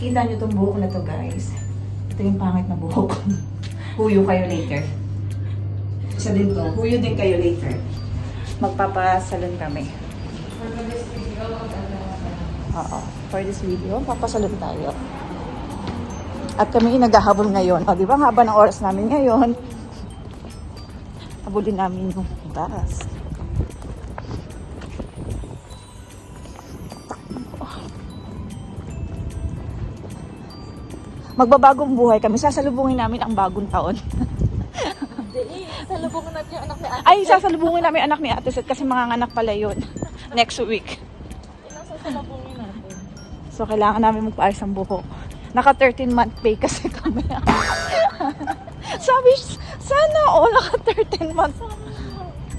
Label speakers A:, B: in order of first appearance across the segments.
A: Kita nyo itong buhok na to, guys. Ito yung pangit na buhok. Huyo kayo later. Isa din to. Huyo din kayo later. Magpapasalon kami. Oo. For this video, papasalon tayo. At kami naghahabol ngayon. O, di ba? Ang haba ng oras namin ngayon. Habulin namin yung bus. Magbabagong buhay kami. Sasalubungin namin ang bagong taon.
B: Salubungin natin yung anak ni Ate.
A: Ay, sasalubungin namin anak ni Ate Seth kasi manganganak pala yun. Next week.
B: Ilang sasalubungin natin?
A: So, kailangan namin magpaayos ang buhok. Naka 13-month pay kasi kami. Sabi, sana all naka 13 months.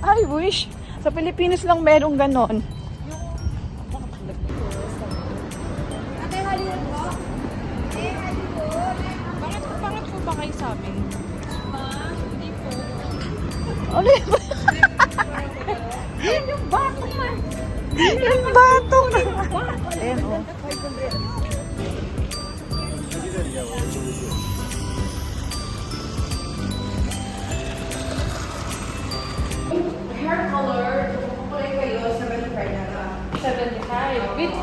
A: I wish. Sa Pilipinas lang merong ganon.
B: Ate, halina po. Bakit po ba kayo sa amin? Hindi po.
A: Ano yun?
B: Yung bato na.
A: Yung bato na. Ayan o.
C: Hair color, kukulay kayo, 75 na lang.
B: 75. With,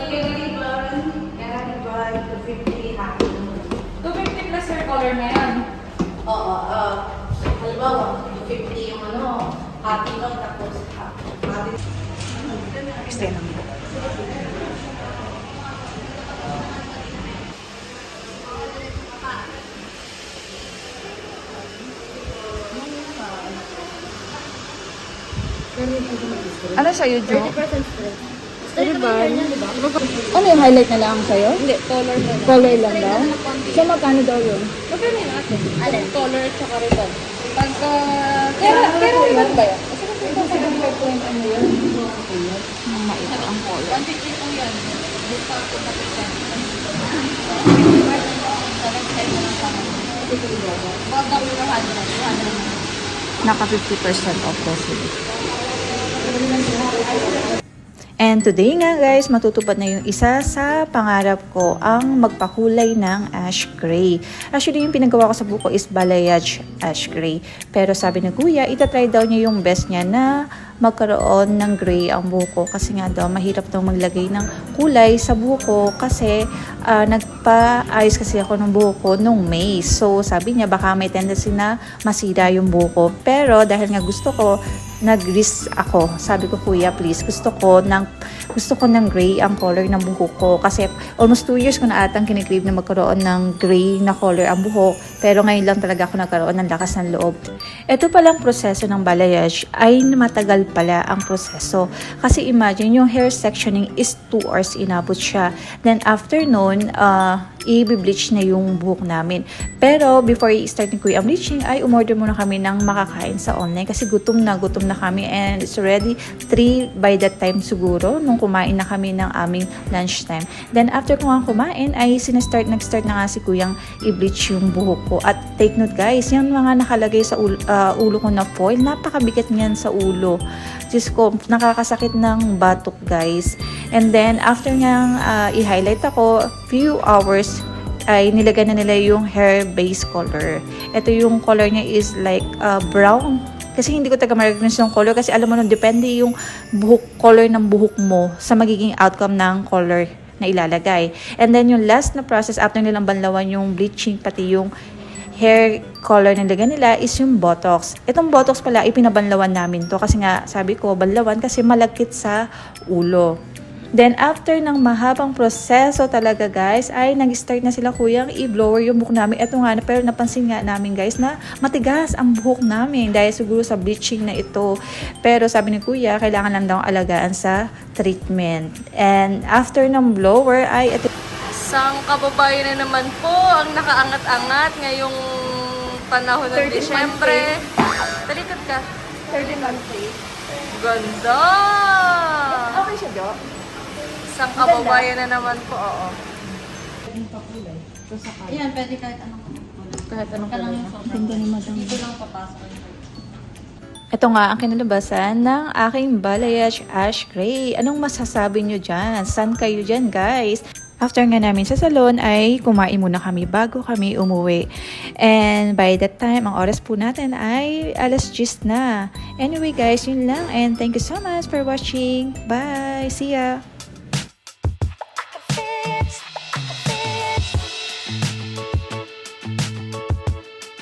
C: Kennedy blonde, 250 half.
B: 250 plus hair color na yan.
C: Oo, halimbawa, 250 yung hati lang, tapos hati.
A: Stay lang. Ano sa'yo, Jo?
B: 30% stress. Ribbon.
A: Ano yung highlight na lang sa'yo?
B: Hindi, color na lang.
A: Color lang daw? So, magkano daw yun?
B: Magkano yun natin? Alin? Color at saka ribbon. Pagka... Pero ribbon ba yan? Kasi kung ribbon sa ribbon po yung ano yun.
A: Maiba ang color.
B: 150 po yan. Discount po na percent. Wag daw yung 200.
A: Naka 50% off daw sila. And today nga guys, matutupad na yung isa sa pangarap ko, ang magpakulay ng ash gray. Actually, yung pinagawa ko sa buko is balayage ash gray. Pero sabi ni Kuya, itatry daw niya yung best niya na magkaroon ng gray ang buko. Kasi nga daw, mahirap daw maglagay ng kulay sa buko kasi nagpa-ayos kasi ako ng buko nung May. So, sabi niya, baka may tendency na masira yung buko. Pero dahil nga gusto ko, nag-risk ako. Sabi ko, Kuya, please, gusto ko ng gray ang color ng buhok ko. Kasi almost 2 years ko na atang kinikrave na magkaroon ng gray na color ang buhok. Pero ngayon lang talaga ako nagkaroon ng lakas ng loob. Ito palang proseso ng balayage ay matagal pala ang proseso. Kasi imagine, yung hair sectioning is 2 hours inabot siya. Then after nun, i-bleach na yung buhok namin. Pero before i-start ni Kuya ang bleaching, ay umorder muna kami ng makakain sa online kasi gutom na kami and it's already 3 by that time siguro nung kumain na kami ng aming lunchtime. Then after ko nga kumain ay nag-start na nga si Kuyang i-bleach yung buhok ko. At take note guys, yung mga nakalagay sa ulo ko na foil, napakabigat niyan sa ulo. Diyos ko, nakakasakit ng batok guys. And then after niyang i-highlight ako, few hours ay nilagay na nila yung hair base color. Ito yung color niya is like brown. Kasi hindi ko taga ma-recognize yung color kasi alam mo nun, depende yung color ng buhok mo sa magiging outcome ng color na ilalagay. And then yung last na process after nilang banlawan yung bleaching pati yung hair color na nilagay nila is yung botox. Itong botox pala ipinabanlawan namin to kasi nga sabi ko banlawan kasi malagkit sa ulo. Then, after ng mahabang proseso talaga guys, ay nag-start na sila Kuyang i-blower yung buhok namin. Ito nga, pero napansin nga namin guys na matigas ang buhok namin dahil siguro sa bleaching na ito. Pero sabi ni Kuya, kailangan lang daw alagaan sa treatment. And after ng blower ay...
B: Isang kababayan na naman po ang nakaangat-angat ngayong panahon ng Disyembre. Talikot ka.
A: 30 months pay.
B: Ganda!
A: Okay siya, Jo?
B: Isang kababayan na naman po, oo.
C: Ayan, pwede kahit anong
A: Kahit anong
C: Ka lang
A: color.
C: yung sobrang
A: Ganda ni Madam.
C: Dito lang papasok.
A: Ito nga ang kinalabasan ng aking balayage ash gray. Anong masasabi nyo dyan? San kayo dyan guys? After nga namin sa salon ay kumain muna kami bago kami umuwi. And by that time, ang oras po natin ay 10:00 na. Anyway guys, yun lang and thank you so much for watching. Bye! See ya!